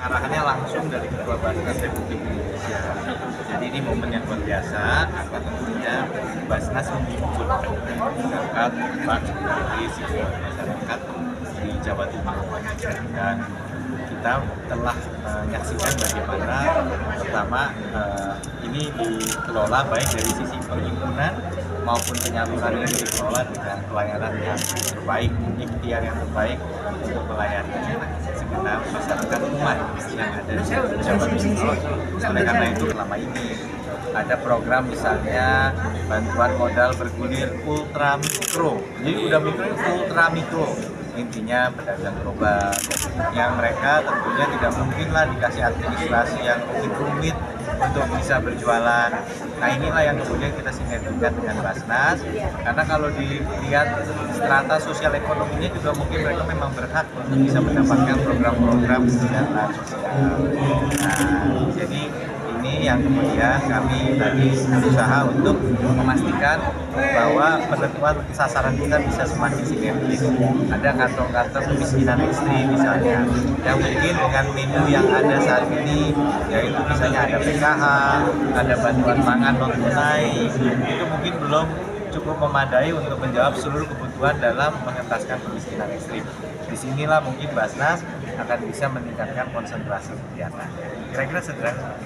Arahannya langsung dari Ketua Basnas Republik Indonesia. Jadi ini momen yang luar biasa karena tentunya Basnas menghimpun masyarakat dari sisi masyarakat di Jawa Timur, dan kita telah menyaksikan bagaimana pertama ini dikelola baik dari sisi perhimpunan maupun penyaluran yang dikelola dengan pelayanan yang terbaik, ikhtiar yang terbaik untuk melayani segenap masyarakat umat yang ada di Jawa Timur. Oleh karena itu selama ini ada program misalnya bantuan modal bergulir ultra mikro. Jadi udah mikro, ultra mikro. Intinya pedagang gerobak yang mereka tentunya tidak mungkin lah dikasih administrasi yang mungkin rumit untuk bisa berjualan. Nah inilah yang kemudian kita sinergikan dengan Basnas, karena kalau dilihat strata sosial ekonominya juga mungkin mereka memang berhak untuk bisa mendapatkan program-program kesejahteraan sosial. Nah, jadi ini yang kemudian kami tadi berusaha untuk memastikan bahwa penentuan sasaran kita bisa semakin sinergis. Ada kantong-kantong kemiskinan ekstrim misalnya, yang mungkin dengan menu yang ada saat ini, yaitu misalnya ada PKH, ada bantuan pangan non tunai, itu mungkin belum cukup memadai untuk menjawab seluruh kebutuhan dalam mengentaskan kemiskinan ekstrim. Disinilah mungkin Basnas akan bisa meningkatkan konsentrasi kegiatan. Kira-kira sederhana.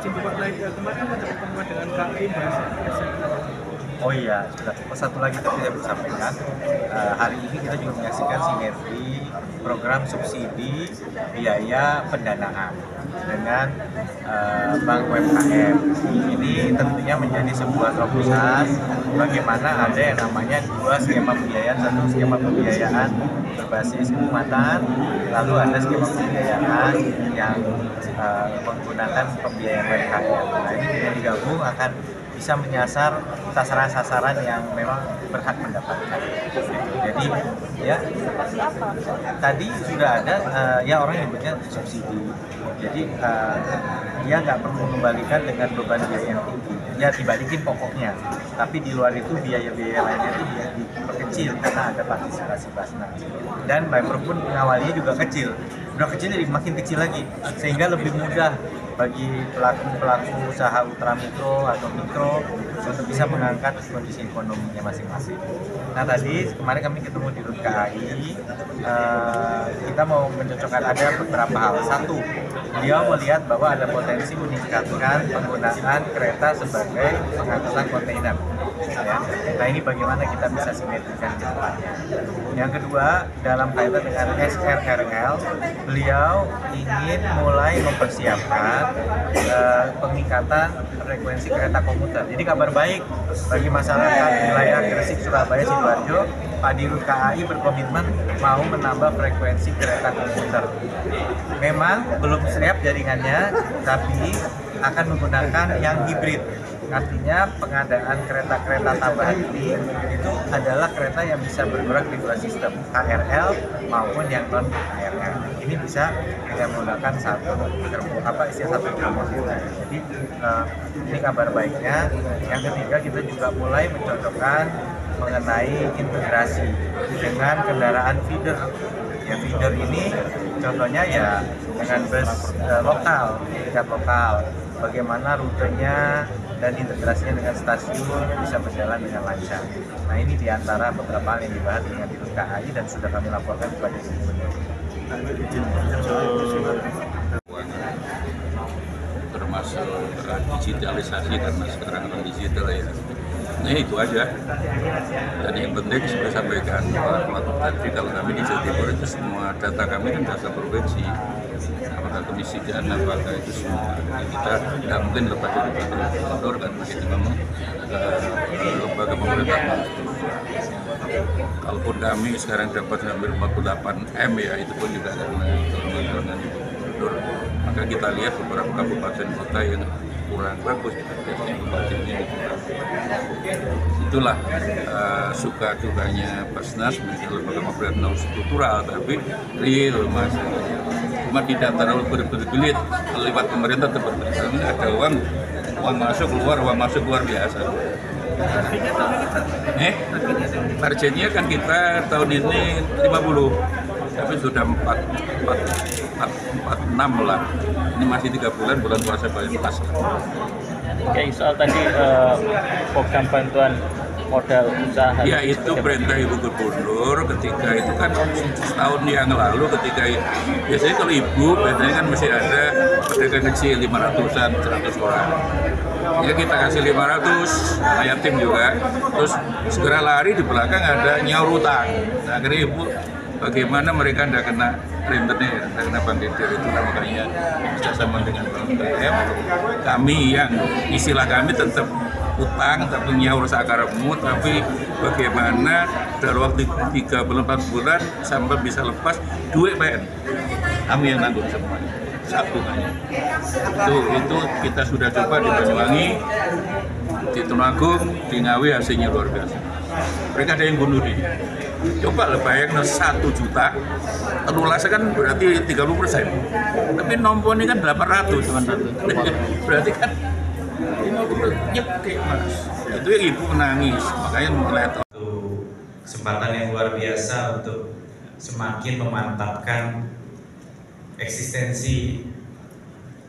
Kemarin ada pertemuan dengan KAI. Oh iya, sudah. Satu lagi tadi saya sampaikan, hari ini kita juga menyaksikan sinergi program subsidi biaya pendanaan dengan Bank UMKM. Ini tentunya menjadi sebuah terobosan bagaimana ada yang namanya dua skema pembiayaan, satu skema pembiayaan berbasis keumatan, lalu ada skema pembiayaan yang menggunakan pembiayaan UMKM. Nah ini dengan digabung akan bisa menyasar sasaran-sasaran yang memang berhak mendapatkan. Jadi ya tadi sudah ada ya orang yang punya subsidi. Jadi dia nggak perlu mengembalikan dengan beban biaya yang tinggi. Ya dibalikin pokoknya. Tapi di luar itu biaya-biaya lainnya itu dia diperkecil karena ada partisipasi Basnas. Dan Pemprov pun awalnya juga kecil. Udah kecil jadi makin kecil lagi, sehingga lebih mudah bagi pelaku usaha ultramikro atau mikro untuk bisa mengangkat kondisi ekonominya masing-masing. Nah tadi kemarin kami ketemu di RUT KAI, kita mau mencocokkan ada beberapa hal. Satu, beliau melihat bahwa ada potensi meningkatkan penggunaan kereta sebagai pengangkutan kontainer. Nah ini bagaimana kita bisa sinergikan ke depannya. Yang kedua, dalam kaitan dengan SRRL, beliau ingin mulai mempersiapkan peningkatan frekuensi kereta komuter. Jadi kabar baik bagi masyarakat wilayah Gresik, Surabaya, Sidoarjo, Pak Dirut KAI berkomitmen mau menambah frekuensi kereta komuter. Memang belum siap jaringannya, tapi akan menggunakan yang hibrid. Artinya pengadaan kereta-kereta tambahan ini itu adalah kereta yang bisa bergerak di dua sistem, KRL maupun yang non KRL. Ini bisa dengan menggunakan satu gerbong. Jadi ini kabar baiknya. Yang ketiga, kita juga mulai mencocokkan mengenai integrasi dengan kendaraan feeder. Ya feeder ini contohnya ya dengan bus lokal, tiket lokal. Bagaimana rutenya dan integrasinya dengan stasiun bisa berjalan dengan lancar. Nah ini diantara beberapa hal yang dibahas dengan Dirut KAI dan sudah kami laporkan kepada Ibu Gubernur. Termasuk digitalisasi karena sekarang orang digital ya. Nah itu aja. Dan yang penting saya sampaikan Pak tadi, kalau kami di Jawa Timur itu semua data kami kan data provinsi. Apakah kemiskinan, apakah itu semua. Jadi kita tidak mungkin lepas dari gubernur karena itu memang lembaga pemerintah. Kalaupun kami sekarang dapat hampir 48 M ya, itu pun juga karena dorongan gubernur. Maka kita lihat beberapa kabupaten kota yang kurang bagus, biasanya kabupatennya kurang. Itulah suka dukanya Basnas menjadi lembaga pemerintah struktural, tapi real masalahnya. Cuma tidak terlalu berbelit-belit lewat pemerintah terus ada uang masuk keluar biasa. Targetnya kan kita tahun ini 50, tapi sudah 4 6 lah. Ini masih 3 bulan puasa paling pas. Oke, soal tadi program bantuan modal usaha. Ya, itu perintah Ibu Gubernur ketika itu kan setahun yang lalu, ketika biasanya kalau Ibu biasanya kan masih ada pedagang kecil 500-an, 100 orang. Ya kita kasih 500, yatim juga. Terus segera lari di belakang ada nyaur utang. Nah, akhirnya Ibu bagaimana mereka tidak kena rentenir, tidak kena bank itu, makanya bersama dengan BKM, kami yang istilah kami tetap utang, tapi nyaur sakaremu, tapi bagaimana dalam waktu 3-4 bulan sampai bisa lepas duit PN, kami yang nanggung semuanya, sabungannya. Itu kita sudah coba di Banyuwangi, di Tulungagung, di Ngawi, hasilnya luar biasa. Mereka ada yang bunuh diri. Coba lah bayangkan 1 juta, telulasnya kan berarti 30%. Tapi nomor ini kan 800. Berarti kan 50 nyekik mas. Itu yang Ibu menangis, makanya melihat. Kesempatan yang luar biasa untuk semakin memantapkan eksistensi,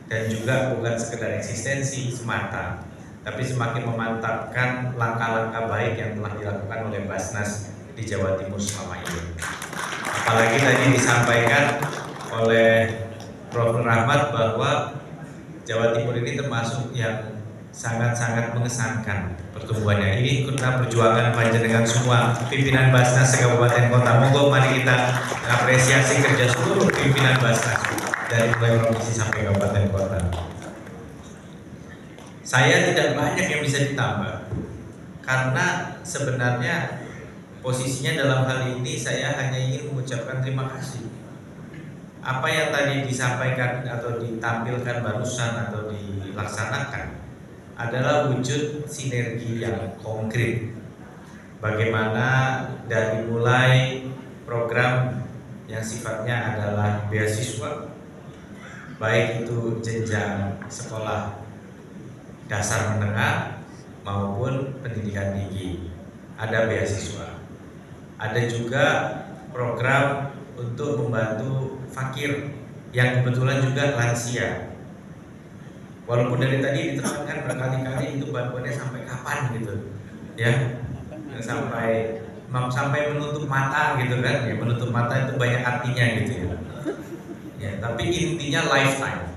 dan juga bukan sekedar eksistensi semata, tapi semakin memantapkan langkah-langkah baik yang telah dilakukan oleh Basnas di Jawa Timur selama ini. Apalagi tadi disampaikan oleh Prof. Rahmat bahwa Jawa Timur ini termasuk yang sangat-sangat mengesankan pertumbuhannya. Ini karena perjuangan panjenengan semua, pimpinan Basnas se-Kabupaten Kota. Monggo mari kita apresiasi kerja seluruh pimpinan Basnas dari mulai provinsi sampai Kabupaten Kota. Saya tidak banyak yang bisa ditambah, karena sebenarnya posisinya dalam hal ini saya hanya ingin mengucapkan terima kasih. Apa yang tadi disampaikan atau ditampilkan barusan atau dilaksanakan adalah wujud sinergi yang konkret. Bagaimana dari mulai program yang sifatnya adalah beasiswa, baik itu jenjang sekolah dasar menengah maupun pendidikan tinggi, ada beasiswa. Ada juga program untuk membantu fakir yang kebetulan juga lansia. Walaupun dari tadi diterangkan berkali-kali itu bantuannya sampai kapan gitu, ya, sampai menutup mata gitu kan, ya, menutup mata itu banyak artinya gitu ya. Ya, tapi intinya lifetime,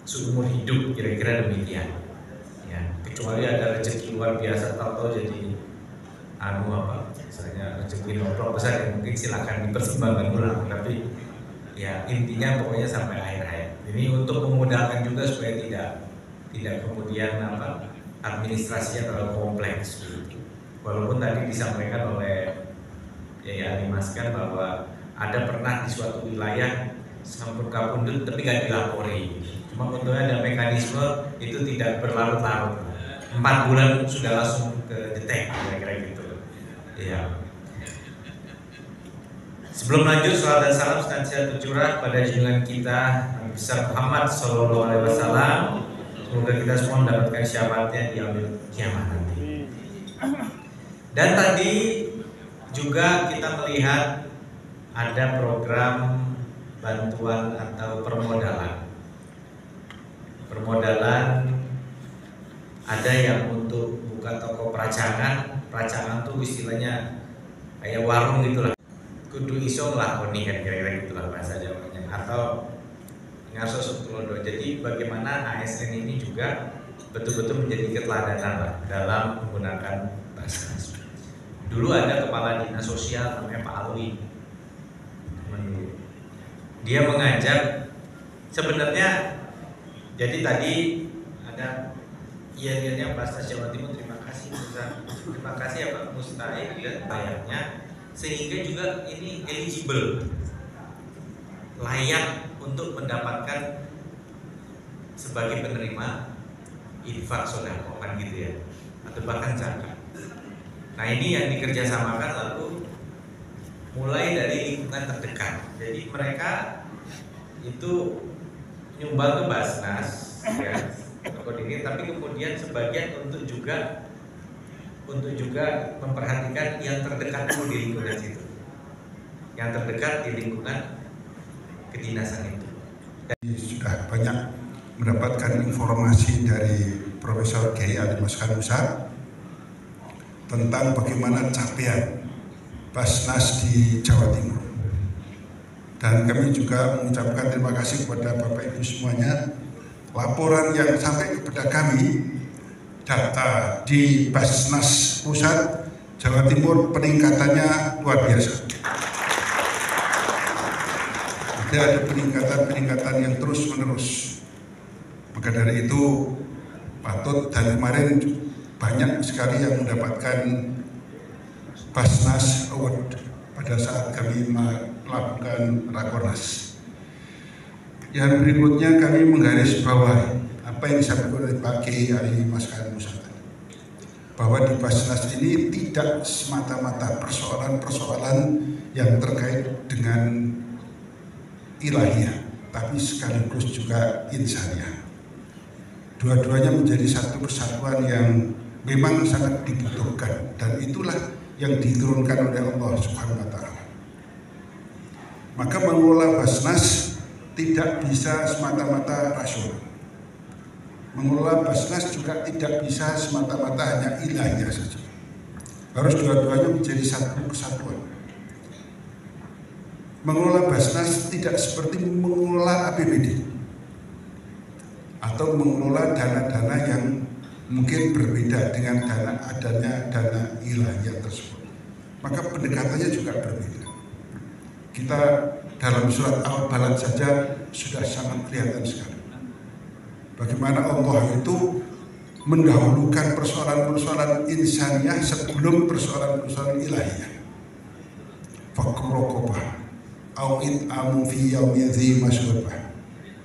seumur hidup kira-kira demikian. Ya, kecuali ada rezeki luar biasa, tahu-tahu jadi misalnya rezeki nomor besar yang mungkin silakan dipertimbangkan ulang, tapi ya intinya pokoknya sampai akhir hayat. Ini untuk memudahkan juga supaya tidak kemudian administrasinya terlalu kompleks gitu. Walaupun tadi disampaikan oleh Yaya Alimaskan bahwa ada pernah di suatu wilayah sampun kapundut tapi nggak dilapori. Cuma untungnya ada mekanisme itu tidak berlarut-larut. 4 bulan sudah langsung ke detek kira-kira gitu. Ya. Sebelum lanjut, salam dan salam senantiasa tercurah pada junjungan kita Nabi besar Muhammad Sallallahu Alaihi Wasallam. Semoga kita semua mendapatkan syafaatnya di yaumil kiamat nanti. Dan tadi juga kita melihat ada program bantuan atau permodalan. Permodalan ada yang untuk buka toko peracangan tuh istilahnya kayak warung gitulah. Kudu iso nglakoni kan kira-kira gitulah bahasa Jawanya, atau ngaso setulodo. Jadi bagaimana ASN ini juga betul-betul menjadi keteladanan lah dalam menggunakan Basnas. Dulu ada kepala dinas sosial namanya Pak Alwi. Dia mengajak sebenarnya, jadi tadi ada iya-iyanya Basnas Jawa Timur, terima kasih ya Pak Mustahil dan bayarnya, sehingga juga ini eligible, layak untuk mendapatkan sebagai penerima infak sodako kan gitu ya, atau bahkan zakat. Nah ini yang dikerjasamakan lalu mulai dari lingkungan terdekat. Jadi mereka itu nyumbang ke Basnas ya, koordinir, tapi kemudian sebagian untuk juga memperhatikan yang terdekat dulu di lingkungan situ, yang terdekat di lingkungan kedinasan itu. Sudah banyak mendapatkan informasi dari Profesor Kiai Ali Maskan Musa tentang bagaimana capaian Basnas di Jawa Timur. Dan kami juga mengucapkan terima kasih kepada Bapak Ibu semuanya. Laporan yang sampai kepada kami, data di Basnas Pusat Jawa Timur peningkatannya luar biasa. Ada peningkatan yang terus menerus. Maka dari itu patut, dan kemarin banyak sekali yang mendapatkan Basnas Award pada saat kami melakukan Rakornas. Yang berikutnya kami menggarisbawahi apa yang disampaikan oleh Pak Kiai Ali Maskan Musa, bahwa di Basnas ini tidak semata-mata persoalan-persoalan yang terkait dengan ilahiyah, tapi sekaligus juga insaniah. Dua-duanya menjadi satu kesatuan yang memang sangat dibutuhkan, dan itulah yang diturunkan oleh Allah Subhanahu wa Ta'ala. Maka mengelola Basnas tidak bisa semata-mata rasional. Mengelola Basnas juga tidak bisa semata-mata hanya ilahiyah saja. Harus dua-duanya menjadi satu kesatuan. Mengelola Basnas tidak seperti mengelola APBD atau mengelola dana-dana yang mungkin berbeda dengan adanya dana ilahiyah tersebut. Maka pendekatannya juga berbeda. Kita dalam surat Al-Balad saja sudah sangat kelihatan sekali bagaimana Allah itu mendahulukan persoalan-persoalan insaniah sebelum persoalan-persoalan ilahiyah. Fakrokobah au it'amu fi yaumin dzi masghubah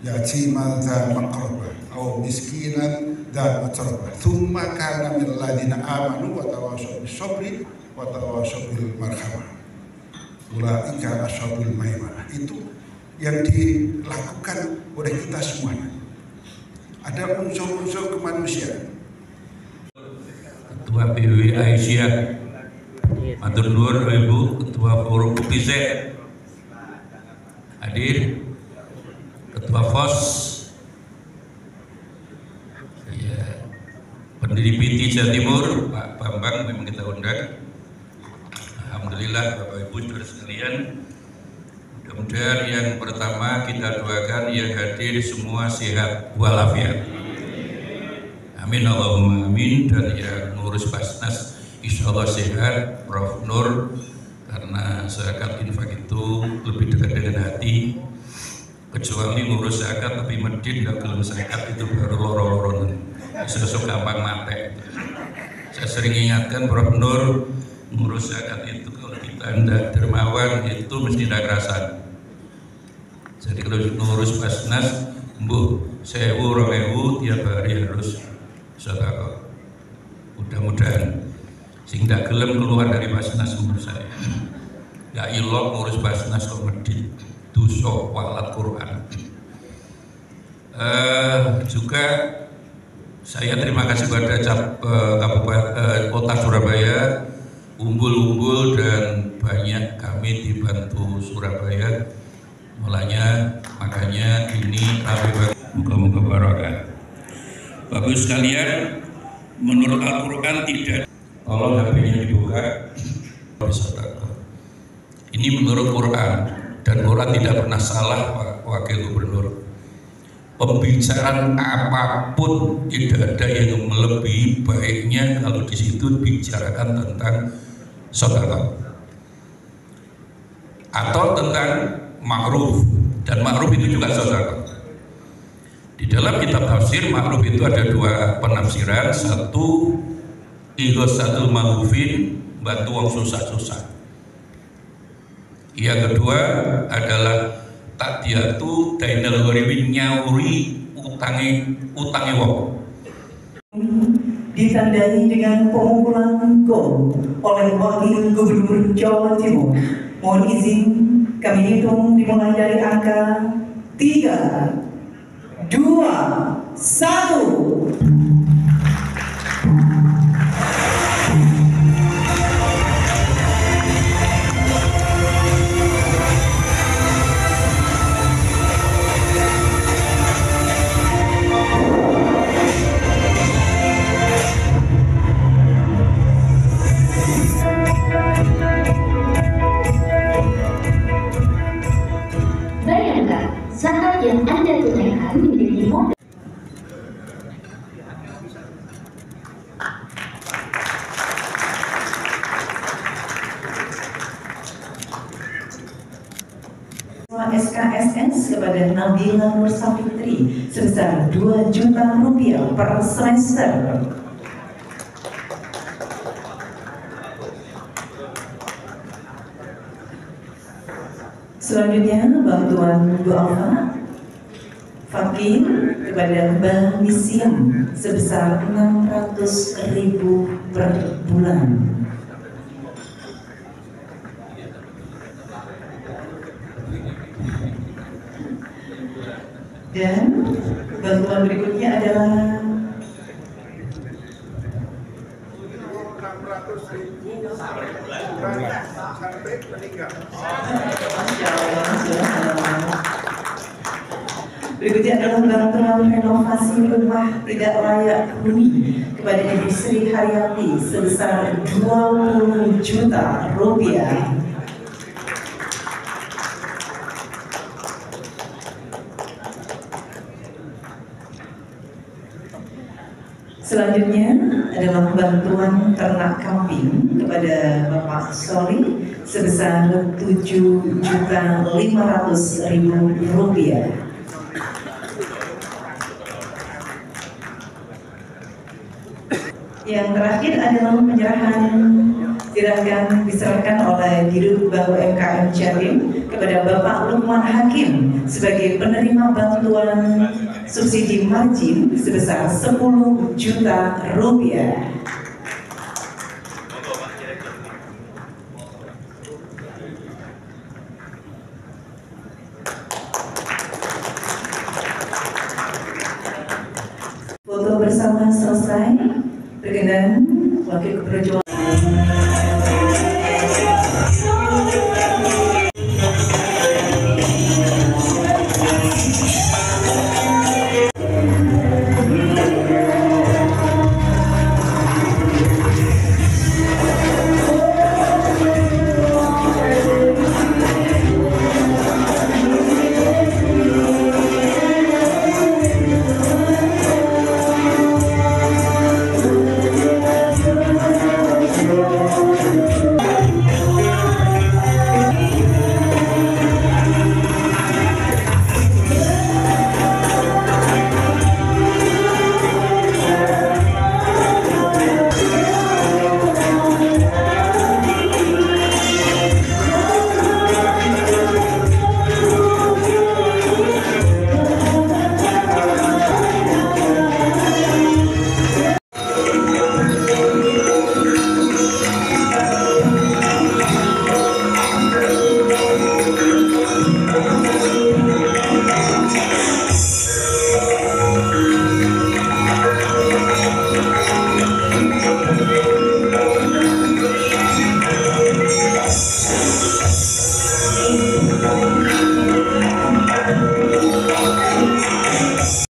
yatiman dza maqrabah au miskinan dza matrabah thumma kana min ladina amanu wa tawassaw bis sabri wa tawassaw bil marhamah ulaika ashabul maimanah. Itu yang dilakukan oleh kita semuanya. Ada unsur-unsur kemanusiaan. Ketua PWI Aisyah, matur nuwun Ibu Ketua Forum UPZ, hadir Ketua FOS, ya, pendiri PT Jawa Timur Pak Bambang memang kita undang. Alhamdulillah Bapak Ibu saudara sekalian, mudah-mudahan yang pertama kita doakan yang hadir semua sehat walafiat. Amin Allahumma amin. Dan yang ngurus Basnas insya Allah sehat, Prof Nur, karena zakat infak itu lebih dekat dengan hati. Kecuali ngurus zakat tapi medit nggak belum zakat itu baru loro-loron, sesuk gampang mate. Saya sering ingatkan Prof Nur, ngurus zakat itu kalau kita hendak dermawan itu mesti ada kerasan. Jadi kalau ngurus Basnas, mbuh 1000 2000 tiap hari harus sedekah. Mudah-mudahan sing ndak gelem keluar dari Basnas menurut saya. Ya ilok ngurus Basnas kok medit dosa walat Quran. Juga saya terima kasih pada Kabupaten Kota Surabaya, unggul-unggul dan banyak kami dibantu Surabaya. Makanya ini kami moga-moga barokah. Bapak Ibu sekalian, menurut Al-Quran tidak. Kalau HP-nya dibuka, bisa tahu. Ini menurut Quran, dan Quran tidak pernah salah, Pak Wakil Gubernur. Pembicaraan apapun tidak ada yang melebihi baiknya kalau di situ bicarakan tentang sedekah atau tentang ma'ruf, dan ma'ruf itu juga sedekah. Di dalam kitab tafsir ma'ruf itu ada dua penafsiran. Satu, ighasatul malhufin, bantu orang susah-susah. Yang kedua adalah takdiatu dainal gharibin, nyauri utangi wong. Ditandai dengan pengumpulan gol oleh Wakil Gubernur Jawa Timur. Mohon izin kami hitung dimulai dari angka 3, 2, 1. yang Anda tunaikan menjadi modal. SKSS kepada Nabila Nur Safitri sebesar Rp2 juta per semester. Selanjutnya bantuan duafa fakir kepada Bank Misium sebesar Rp600.000 per bulan. Dan bantuan berikutnya adalah 600.000 sampai meninggal. Berikutnya adalah bantuan renovasi rumah tidak layak huni kepada Ibu Sri Haryati sebesar Rp20 juta. Selanjutnya adalah bantuan ternak kambing kepada Bapak Sori sebesar Rp7.500.000. Yang terakhir adalah penyerahan diserahkan oleh Dirut UMKM Jatim kepada Bapak Lukman Hakim sebagai penerima bantuan subsidi margin sebesar Rp10 juta. Foto bersama selesai. Berkenan Wakil Gubernur Jawa